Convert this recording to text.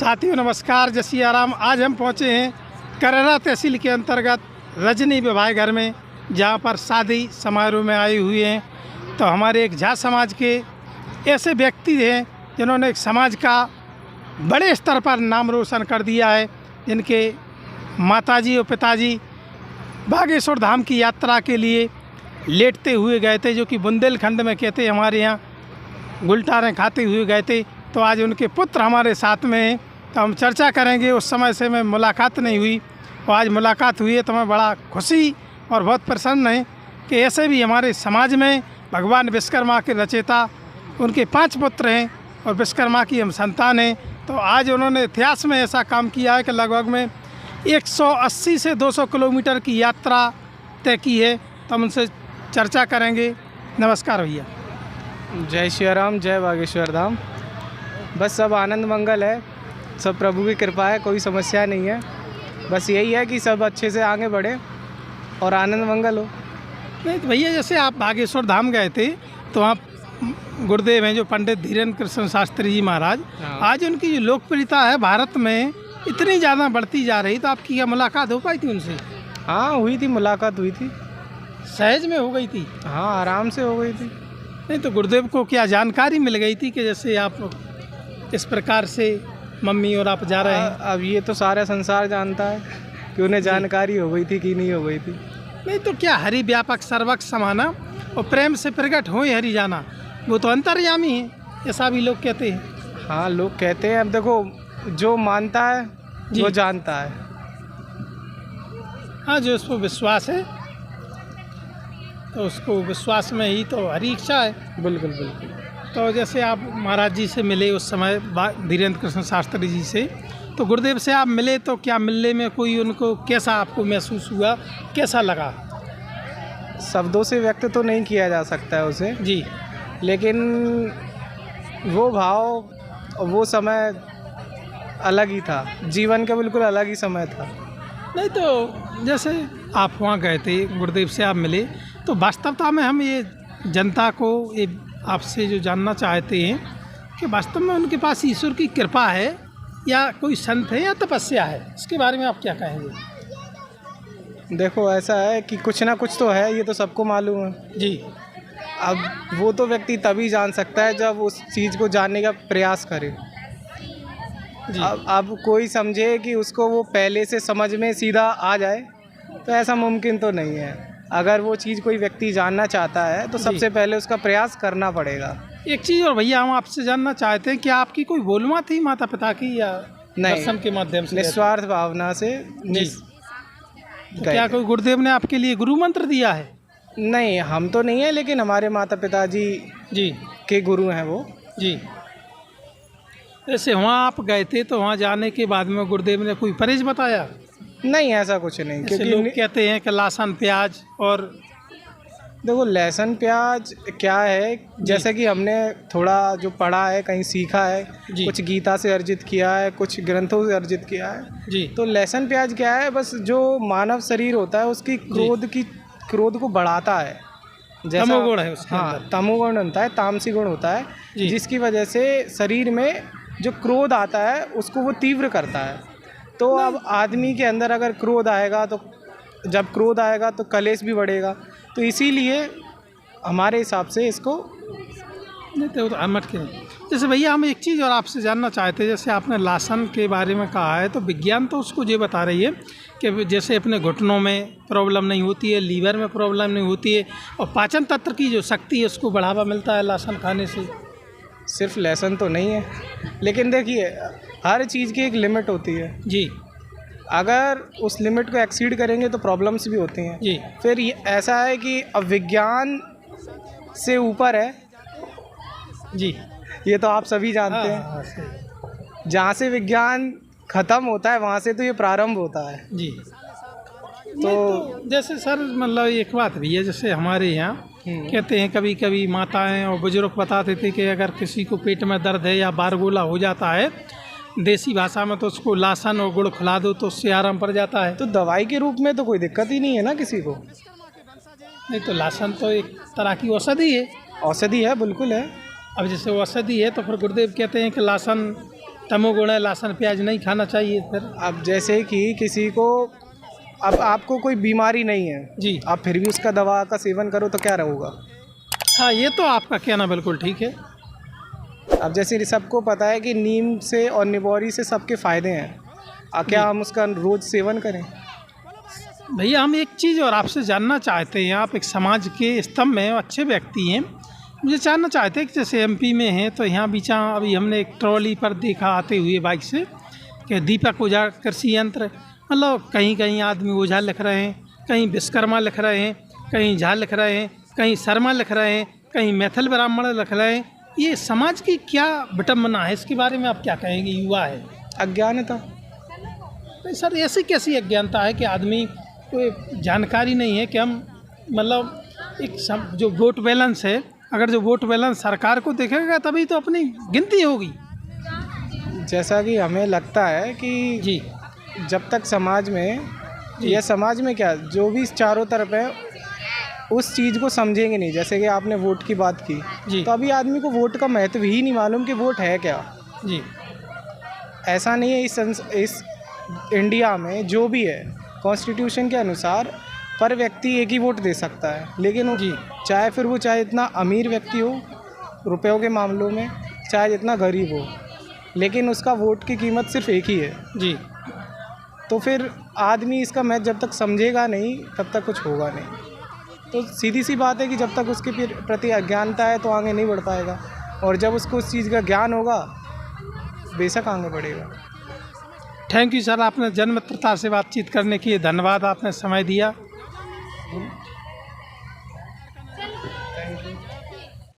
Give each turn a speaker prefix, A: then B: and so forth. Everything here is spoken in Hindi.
A: साथियों नमस्कार, जय सिया राम। आज हम पहुँचे हैं कररा तहसील के अंतर्गत रजनी विवाह घर में, जहाँ पर शादी समारोह में आए हुए हैं। तो हमारे एक झा समाज के ऐसे व्यक्ति हैं जिन्होंने एक समाज का बड़े स्तर पर नाम रोशन कर दिया है, जिनके माताजी और पिताजी बागेश्वर धाम की यात्रा के लिए लेटते हुए गए थे, जो कि बुंदेलखंड में कहते हमारे यहाँ गुलटारें खाते हुए गए थे। तो आज उनके पुत्र हमारे साथ में हैं, तो हम चर्चा करेंगे। उस समय से मैं मुलाकात नहीं हुई और आज मुलाकात हुई है, तो मैं बड़ा खुशी और बहुत प्रसन्न है कि ऐसे भी हमारे समाज में भगवान विश्वकर्मा के रचयिता, उनके 5 पुत्र हैं और विश्वकर्मा की हम संतान हैं। तो आज उन्होंने इतिहास में ऐसा काम किया है कि लगभग में 180 से 200 किलोमीटर की यात्रा तय की है। तो हम उनसे चर्चा करेंगे। नमस्कार भैया।
B: जय श्री राम, जय बागेश्वर धाम। बस सब आनंद मंगल है, सब प्रभु की कृपा है, कोई समस्या नहीं है। बस यही है कि सब अच्छे से आगे बढ़े और आनंद मंगल हो।
A: नहीं तो भैया, जैसे आप बागेश्वर धाम गए थे तो आप गुरुदेव हैं जो पंडित धीरेन्द्र कृष्ण शास्त्री जी महाराज, आज उनकी जो लोकप्रियता है भारत में इतनी ज़्यादा बढ़ती जा रही, तो आपकी क्या मुलाकात हो पाई थी उनसे?
B: हाँ हुई थी, मुलाकात हुई थी।
A: सहज में हो गई थी?
B: हाँ, आराम से हो गई थी।
A: नहीं तो गुरुदेव को क्या जानकारी मिल गई थी कि जैसे आप इस प्रकार से मम्मी और आप जा रहे हैं?
B: अब ये तो सारा संसार जानता है कि उन्हें जानकारी हो गई थी कि नहीं हो गई थी।
A: नहीं तो क्या हरि व्यापक सर्वक समाना और प्रेम से प्रकट हो हरि जाना, वो तो अंतर्यामी है, ऐसा भी लोग कहते हैं।
B: हाँ, लोग कहते हैं। अब देखो, जो मानता है वो जानता है।
A: हाँ, जो उसको विश्वास है तो उसको विश्वास में ही तो हरी इच्छा है।
B: बिल्कुल बिल्कुल।
A: तो जैसे आप महाराज जी से मिले उस समय धीरेन्द्र कृष्ण शास्त्री जी से, तो गुरुदेव से आप मिले, तो क्या मिलने में कोई उनको कैसा आपको महसूस हुआ, कैसा लगा?
B: शब्दों से व्यक्त तो नहीं किया जा सकता है उसे
A: जी,
B: लेकिन वो भाव, वो समय अलग ही था, जीवन का बिल्कुल अलग ही समय था।
A: नहीं तो जैसे आप वहाँ गए थे, गुरुदेव से आप मिले, तो वास्तवता में हम ये जनता को ये आपसे जो जानना चाहते हैं कि वास्तव में उनके पास ईश्वर की कृपा है या कोई संत है या तपस्या है, इसके बारे में आप क्या कहेंगे?
B: देखो, ऐसा है कि कुछ ना कुछ तो है, ये तो सबको मालूम है
A: जी।
B: अब वो तो व्यक्ति तभी जान सकता है जब उस चीज़ को जानने का प्रयास करे। अब कोई समझे कि उसको वो पहले से समझ में सीधा आ जाए, तो ऐसा मुमकिन तो नहीं है। अगर वो चीज़ कोई व्यक्ति जानना चाहता है तो सबसे पहले उसका प्रयास करना पड़ेगा।
A: एक चीज़ और भैया, हम आपसे जानना चाहते हैं कि आपकी कोई बोलमा थी माता पिता की या दर्शन के माध्यम से?
B: निस्वार्थ भावना से।
A: तो क्या कोई गुरुदेव ने आपके लिए गुरु मंत्र दिया है?
B: नहीं, हम तो नहीं है, लेकिन हमारे माता पिता जी के गुरु हैं वो। जी।
A: जैसे वहाँ आप गए थे तो वहाँ जाने के बाद में गुरुदेव ने कोई परहेज बताया?
B: नहीं, ऐसा कुछ नहीं,
A: क्योंकि लोग कहते हैं कि लहसुन प्याज, और
B: देखो लहसुन प्याज क्या है, जैसे कि हमने थोड़ा जो पढ़ा है, कहीं सीखा है, कुछ गीता से अर्जित किया है, कुछ ग्रंथों से अर्जित किया है जी। तो लहसुन प्याज क्या है, बस जो मानव शरीर होता है उसकी क्रोध को बढ़ाता है।
A: तमोगुण है उसके अंदर।
B: हाँ, तमोगुण होता है, तामसी गुण होता है, जिसकी वजह से शरीर में जो क्रोध आता है उसको वो तीव्र करता है। तो अब आदमी के अंदर अगर क्रोध आएगा, तो जब क्रोध आएगा तो कलेश भी बढ़ेगा। तो इसीलिए हमारे हिसाब से इसको
A: नहीं तो मत के। जैसे भैया, हम एक चीज़ और आपसे जानना चाहते हैं, जैसे आपने लहसुन के बारे में कहा है, तो विज्ञान तो उसको ये बता रही है कि जैसे अपने घुटनों में प्रॉब्लम नहीं होती है, लीवर में प्रॉब्लम नहीं होती है, और पाचन तंत्र की जो शक्ति है उसको बढ़ावा मिलता है लहसुन खाने से।
B: सिर्फ लहसुन तो नहीं है, लेकिन देखिए हर चीज़ की एक लिमिट होती है जी। अगर उस लिमिट को एक्सीड करेंगे तो प्रॉब्लम्स भी होती हैं जी। फिर ये ऐसा है कि अब विज्ञान से ऊपर है जी, ये तो आप सभी जानते हैं। जहाँ से विज्ञान ख़त्म होता है वहाँ से तो ये प्रारंभ होता है जी। तो
A: जैसे सर, मतलब एक बात भी है, जैसे हमारे यहाँ कहते हैं कभी कभी माताएं और बुजुर्ग बताते थे कि अगर किसी को पेट में दर्द है या बारगोला हो जाता है, देसी भाषा में तो उसको लहसुन और गुड़ खिला दो तो उससे आराम पड़ जाता है।
B: तो दवाई के रूप में तो कोई दिक्कत ही नहीं है ना किसी को।
A: नहीं तो लहसुन तो एक तरह की औषधि है।
B: औषधि है, बिल्कुल है।
A: अब जैसे औषधि है तो फिर गुरुदेव कहते हैं कि लहसुन तमोगुण है, लहसुन प्याज नहीं खाना चाहिए फिर?
B: अब जैसे कि किसी को, अब आपको कोई बीमारी नहीं है
A: जी।
B: आप फिर भी उसका दवा का सेवन करो तो क्या रहेगा?
A: हाँ, ये तो आपका कहना बिल्कुल ठीक है।
B: अब जैसे सबको पता है कि नीम से और निबोरी से सबके फ़ायदे हैं, क्या हम उसका रोज़ सेवन करें?
A: भैया हम एक चीज़ और आपसे जानना चाहते हैं, आप एक समाज के स्तंभ में अच्छे व्यक्ति हैं, मुझे जानना चाहते हैं कि जैसे एमपी में हैं तो यहाँ बीचा अभी हमने एक ट्रॉली पर देखा आते हुए बाइक से कि दीपक ओझा कृषि यंत्र, मतलब कहीं कहीं आदमी ओझा लिख रहे हैं, कहीं विश्वकर्मा लिख रहे हैं, कहीं झा लिख रहे हैं, कहीं शर्मा लिख रहे हैं, कहीं मैथिल ब्राह्मण लिख रहे हैं। ये समाज की क्या विडंबना है, इसके बारे में आप क्या कहेंगे? युवा है,
B: अज्ञानता।
A: नहीं सर, ऐसी कैसी अज्ञानता है कि आदमी को जानकारी नहीं है कि हम मतलब एक जो वोट बैलेंस है, अगर जो वोट बैलेंस सरकार को देखेगा तभी तो अपनी गिनती होगी।
B: जैसा कि हमें लगता है कि
A: जी
B: जब तक समाज में, या समाज में क्या, जो भी चारों तरफ है उस चीज़ को समझेंगे नहीं। जैसे कि आपने वोट की बात की
A: जी
B: तो अभी आदमी को वोट का महत्व ही नहीं मालूम कि वोट है क्या।
A: जी
B: ऐसा नहीं है, इस इंडिया में जो भी है कॉन्स्टिट्यूशन के अनुसार पर व्यक्ति एक ही वोट दे सकता है, लेकिन वो चाहे इतना अमीर व्यक्ति हो रुपयों के मामलों में, चाहे जितना गरीब हो, लेकिन उसका वोट की कीमत सिर्फ एक ही है।
A: जी
B: तो फिर आदमी इसका महत्व जब तक समझेगा नहीं तब तक कुछ होगा नहीं। तो सीधी सी बात है कि जब तक उसके प्रति अज्ञानता है तो आगे नहीं बढ़ पाएगा, और जब उसको उस चीज़ का ज्ञान होगा बेशक आगे बढ़ेगा।
A: थैंक यू सर, आपने जनमित्रता से बातचीत करने के लिए धन्यवाद, आपने समय दिया।